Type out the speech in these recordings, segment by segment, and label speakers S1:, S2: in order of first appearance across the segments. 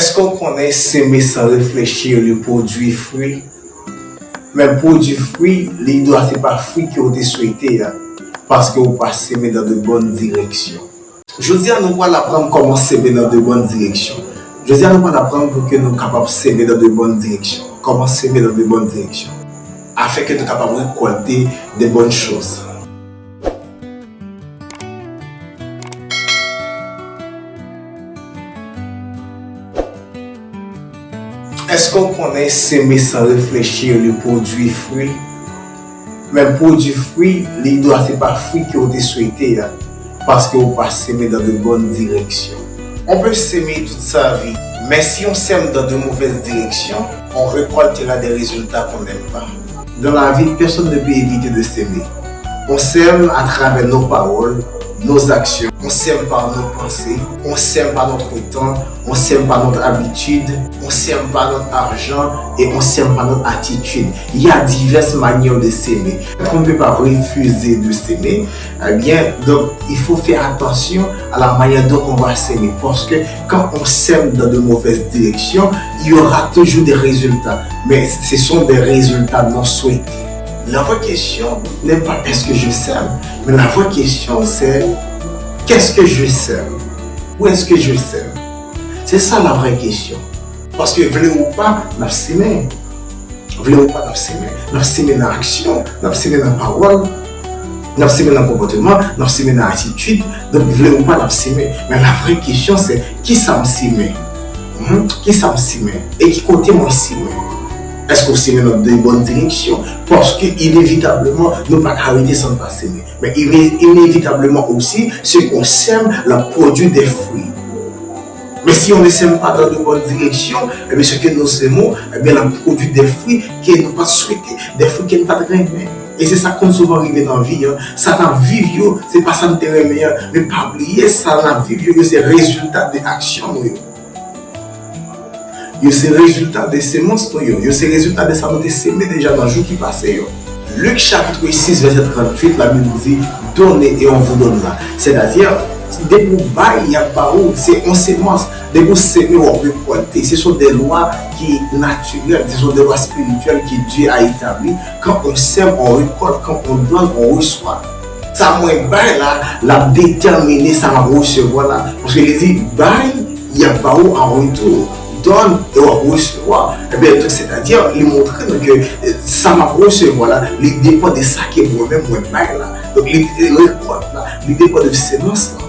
S1: Est-ce qu'on connaît s'aimer sans réfléchir le produit fruit? Mais produit fruit, il doit c'est pas fruit que vous souhaité parce que vous pas s'aimer dans de bonnes directions. Je dis à nous pas l'apprendre comment s'aimer dans de bonnes directions. Je dis à nous pas l'apprendre pour que nous capables de s'aimer dans de bonnes directions. Comment s'aimer dans de bonnes directions afin que nous capables de récolter de bonnes choses. Est-ce qu'on connaît s'aimer sans réfléchir le produit fruit? Mais produit fruit, il doit c'est pas fruit que vous souhaité parce que vous pas s'aimer dans de bonnes directions. On peut s'aimer toute sa vie, mais si on s'aime dans de mauvaises directions, on récoltera des résultats qu'on n'aime pas. Dans la vie, personne ne peut éviter de s'aimer. On s'aime à travers nos paroles, nos actions, on s'aime par nos pensées, on s'aime par notre temps, on s'aime par notre habitude, on s'aime par notre argent et on s'aime par notre attitude. Il y a diverses manières de s'aimer. On ne peut pas refuser de s'aimer. Eh bien, donc il faut faire attention à la manière dont on va s'aimer parce que quand on s'aime dans de mauvaises directions, il y aura toujours des résultats, mais ce sont des résultats non souhaités. La vraie question n'est pas est-ce que je s'aime, mais la vraie question c'est qu'est-ce que je sème? Où est-ce que je sème? C'est ça la vraie question. Parce que voulez ou pas, nous s'aimer. Voulez ou pas, nous s'aimer. Nous s'aimer dans l'action, nous s'aimer dans la parole, nous s'aimer dans le comportement, nous s'aimer dans l'attitude. Donc voulez ou pas, nous s'aimer. Mais la vraie question c'est qui ça me s'aimer? Qui ça me s'aimer? Et qui côté moi s'aimer? Est-ce qu'on s'aime dans de bonnes directions? Parce que inévitablement, nous ne pouvons pas arrêter sans pas s'aimer. Mais inévitablement aussi, ce qu'on sème, la produit des fruits. Mais si on ne s'aime pas dans de bonnes directions, eh bien, ce que nous aimons, eh bien, la produit des fruits qui ne sont pas souhaités, des fruits qui ne sont pas très bien. Et c'est ça qu'on souvent arrive dans la vie. Ça dans la vie, c'est pas ça qui est meilleur. Mais pas oublier, ça dans la vie, c'est le résultat de l'action. C'est le résultat de ces monstres, c'est le résultat de ça nous s'aimer déjà dans le jour qui passe. Luc chapitre 6, verset 38, la Bible dit donnez et on vous donnera. C'est-à-dire, dès que vous baillez, il n'y a pas où, c'est on s'émence. Dès que vous s'aimez, on récolte. Ce sont des lois qui sont naturelles, ce sont des lois spirituelles que Dieu a établies. Quand on s'aime, on récolte. Quand on donne, on reçoit. Ça, moi, bail là, la déterminer, ça va recevoir là. Parce que les dit, bail, il n'y a pas où en retour. Donne et on recevoir. Eh bien, c'est-à-dire, il montre que ça m'a recevoir là, il dépend de ça qui est moi-même, moi-même là. Donc, il récolte là, il dépend de sémence là.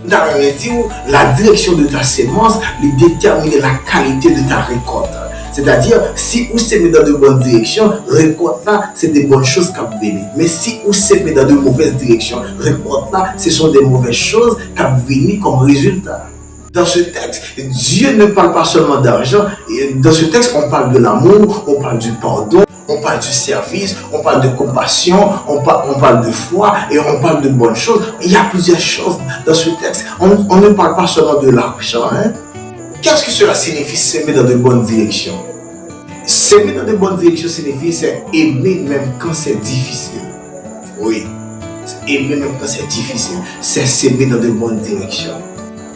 S1: Dans le dit la direction de ta sémence, il détermine la qualité de ta récolte. C'est-à-dire, si vous s'aimez dans de bonnes directions, récolte là, c'est des bonnes choses qui vont venir. Mais si vous s'aimez dans de mauvaises directions, récolte là, ce sont des mauvaises choses qui vont venir comme résultat. Dans ce texte, Dieu ne parle pas seulement d'argent. Dans ce texte, on parle de l'amour, on parle du pardon, on parle du service, on parle de compassion, on parle de foi et on parle de bonnes choses. Il y a plusieurs choses dans ce texte. On ne parle pas seulement de l'argent. Qu'est-ce que cela signifie s'aimer dans de bonnes directions? S'aimer dans de bonnes directions signifie c'est aimer même quand c'est difficile. Oui, aimer même quand c'est difficile. C'est s'aimer dans de bonnes directions.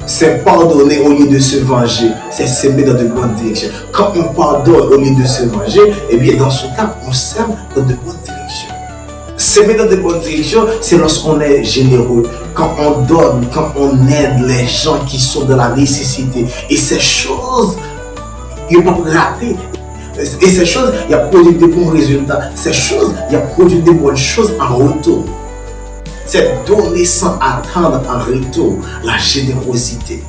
S1: C'est pardonner au lieu de se venger. C'est s'aimer dans de bonnes directions. Quand on pardonne au lieu de se venger, eh bien dans ce cas, on s'aime dans de bonnes directions. S'aimer dans de bonnes directions, c'est lorsqu'on est généreux, quand on donne, quand on aide les gens qui sont dans la nécessité. Et ces choses, il ne faut pas rater. Et ces choses, il y a produit de bons résultats. Ces choses, il y a produit de bonnes choses en retour. C'est donner sans attendre en retour la générosité.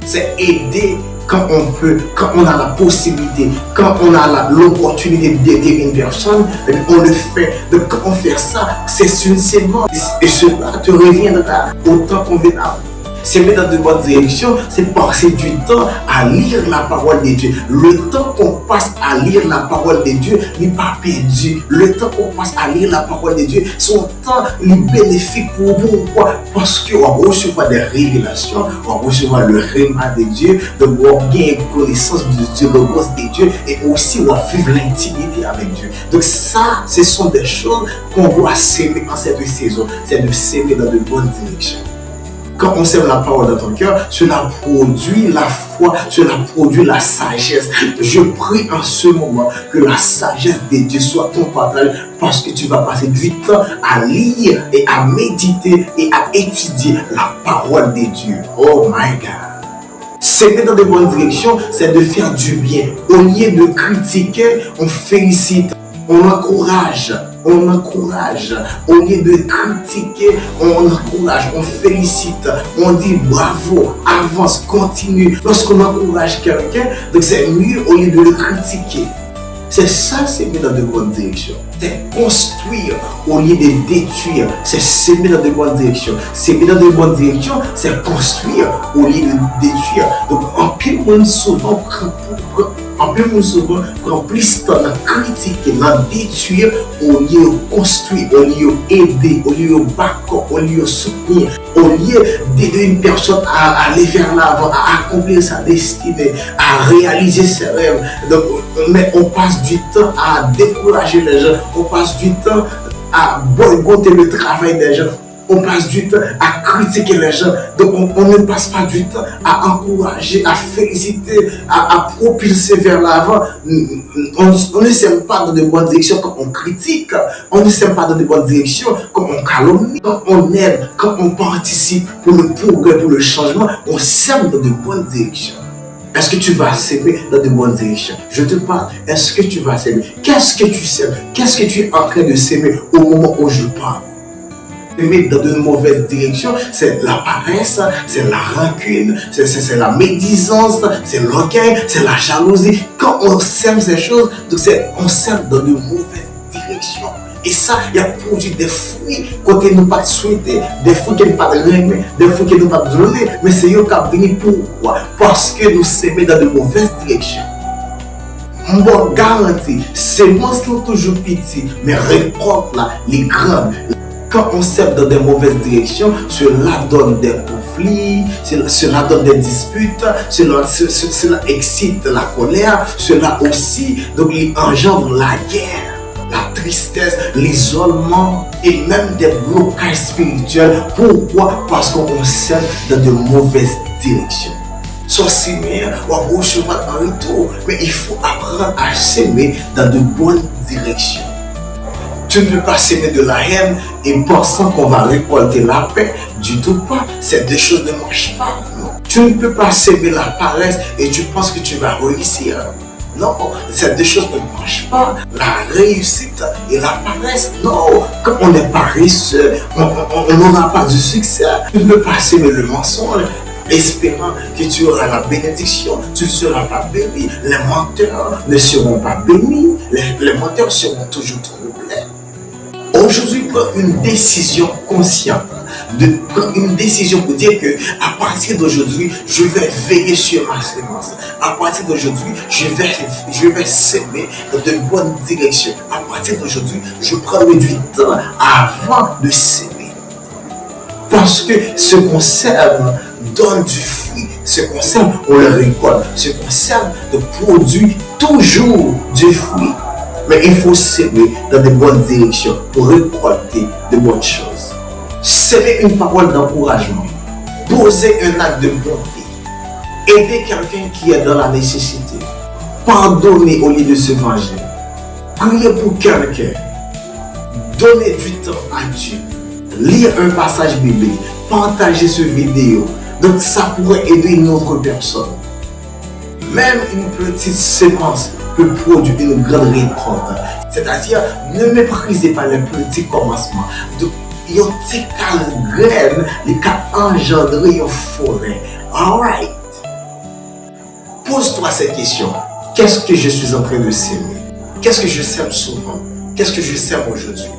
S1: C'est aider quand on peut, quand on a la possibilité, quand on a l'opportunité d'aider une personne, on le fait. Donc quand on fait ça, c'est une sémence. Et cela te reviendra autant convenable. S'aimer dans de bonnes directions, c'est passer du temps à lire la parole de Dieu. Le temps qu'on passe à lire la parole de Dieu n'est pas perdu. Le temps qu'on passe à lire la parole de Dieu, son temps est bénéfique pour vous. Pourquoi? Parce qu'on va recevoir des révélations, on va recevoir le réma de Dieu, donc on va gagner connaissance de Dieu, le gosse de Dieu, et aussi on va vivre l'intimité avec Dieu. Donc ça, ce sont des choses qu'on doit s'aimer en cette saison. C'est de s'aimer dans de bonnes directions. Quand on sème la parole dans ton cœur, cela produit la foi, cela produit la sagesse. Je prie en ce moment que la sagesse de Dieu soit ton partage parce que tu vas passer du temps à lire et à méditer et à étudier la parole de Dieu. Oh my God. S'aimer dans de bonnes directions, c'est de faire du bien. Au lieu de critiquer, on félicite, on encourage. On encourage, au lieu de critiquer, on encourage, on félicite, on dit bravo, avance, continue. Lorsqu'on encourage quelqu'un, donc c'est mieux au lieu de le critiquer. C'est ça, s'aimer dans de bonnes directions. C'est construire au lieu de détruire. C'est s'aimer dans de bonnes directions. S'aimer dans de bonnes directions, c'est construire au lieu de détruire. Donc, en plus, on souvent prend plus de temps à critiquer, à détruire, au lieu de construire, au lieu d'aider, au lieu de backup, au lieu de soutenir, au lieu d'aider une personne à aller vers l'avant, à accomplir sa destinée, à réaliser ses rêves. Donc, mais on passe du temps à décourager les gens, on passe du temps à boycotter le travail des gens. On passe du temps à critiquer les gens. Donc on ne passe pas du temps à encourager, à féliciter, à propulser vers l'avant. On ne sème pas dans de bonnes directions quand on critique. On ne sème pas dans de bonnes directions quand on calomnie. Quand on aide, quand on participe pour le progrès, pour le changement, on sème dans de bonnes directions. Est-ce que tu vas s'aimer dans de bonnes directions? Je te parle. Est-ce que tu vas s'aimer? Qu'est-ce que tu sèmes? Qu'est-ce que tu es en train de s'aimer au moment où je parle? S'aimer dans de mauvaises directions, c'est la paresse, c'est la rancune, c'est la médisance, c'est l'orgueil, c'est la jalousie. Quand on sème ces choses, donc on sème dans de mauvaises directions. Et ça, il a produit des fruits qu'on ne pas souhaiter, des fruits qu'on ne pas aimer, des fruits qu'on ne pas donner. Mais c'est eux qui ont venu pourquoi? Parce que nous s'aimons dans de mauvaises directions. Bon, garantie, semences sont toujours petites, mais récolte là, les grandes. Quand on sème dans de mauvaises directions, cela donne des conflits, cela donne des disputes, cela excite la colère, cela aussi donc, il engendre la guerre, la tristesse, l'isolement et même des blocages spirituels. Pourquoi? Parce qu'on sème dans de mauvaises directions. Soit s'aimer ou à gauche chemin en retour, mais il faut apprendre à s'aimer dans de bonnes directions. Tu ne peux pas s'aimer de la haine et pensant qu'on va récolter la paix. Du tout pas. Ces deux choses ne marchent pas. Non. Tu ne peux pas s'aimer la paresse et tu penses que tu vas réussir. Non, ces deux choses ne marchent pas. La réussite et la paresse. Non, quand on est paresseux, on n'aura pas du succès. Tu ne peux pas s'aimer le mensonge, espérant que tu auras la bénédiction, tu ne seras pas béni. Les menteurs ne seront pas bénis. Les menteurs seront toujours troublés. Aujourd'hui, prends une décision consciente, prendre une décision pour dire que à partir d'aujourd'hui, je vais veiller sur ma sémence. À partir d'aujourd'hui, je vais s'aimer dans de bonnes directions. À partir d'aujourd'hui, je prendrai du temps avant de s'aimer. Parce que ce qu'on sème donne du fruit. Ce qu'on sème, on le récolte. Ce qu'on sème produit toujours du fruit. Mais il faut s'aimer dans de bonnes directions pour récolter de bonnes choses. S'aimer une parole d'encouragement. Poser un acte de bonté. Aider quelqu'un qui est dans la nécessité. Pardonner au lieu de se venger. Prier pour quelqu'un. Donner du temps à Dieu. Lire un passage biblique. Partager cette vidéo. Donc ça pourrait aider une autre personne. Même une petite sémence peut produire une grande récolte. C'est-à-dire, ne méprisez pas les petits commencements. Donc, il y a une graine qui a engendré une forêt. Alright. Pose-toi cette question. Qu'est-ce que je suis en train de s'aimer? Qu'est-ce que je sème souvent? Qu'est-ce que je sème aujourd'hui?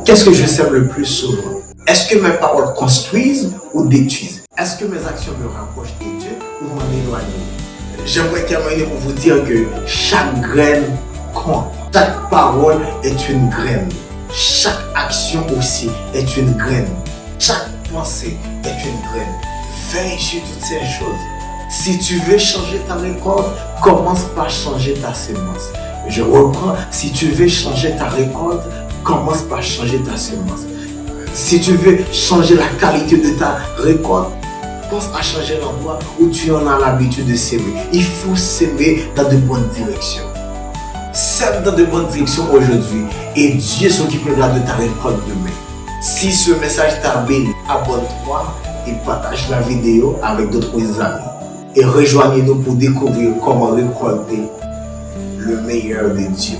S1: Qu'est-ce que je sème le plus souvent? Est-ce que mes paroles construisent ou détruisent? Est-ce que mes actions me rapprochent de Dieu ou m'en éloignent? J'aimerais terminer pour vous dire que chaque graine compte. Chaque parole est une graine. Chaque action aussi est une graine. Chaque pensée est une graine. Veille sur toutes ces choses. Si tu veux changer ta récolte, commence par changer ta sémence. Je reprends. Si tu veux changer ta récolte, commence par changer ta sémence. Si tu veux changer la qualité de ta récolte, pense à changer l'endroit où tu en as l'habitude de s'aimer. Il faut s'aimer dans de bonnes directions. Sème dans de bonnes directions aujourd'hui et Dieu s'occupera de ta récolte demain. Si ce message t'a béni, abonne-toi et partage la vidéo avec d'autres amis. Et rejoignez-nous pour découvrir comment récolter le meilleur de Dieu.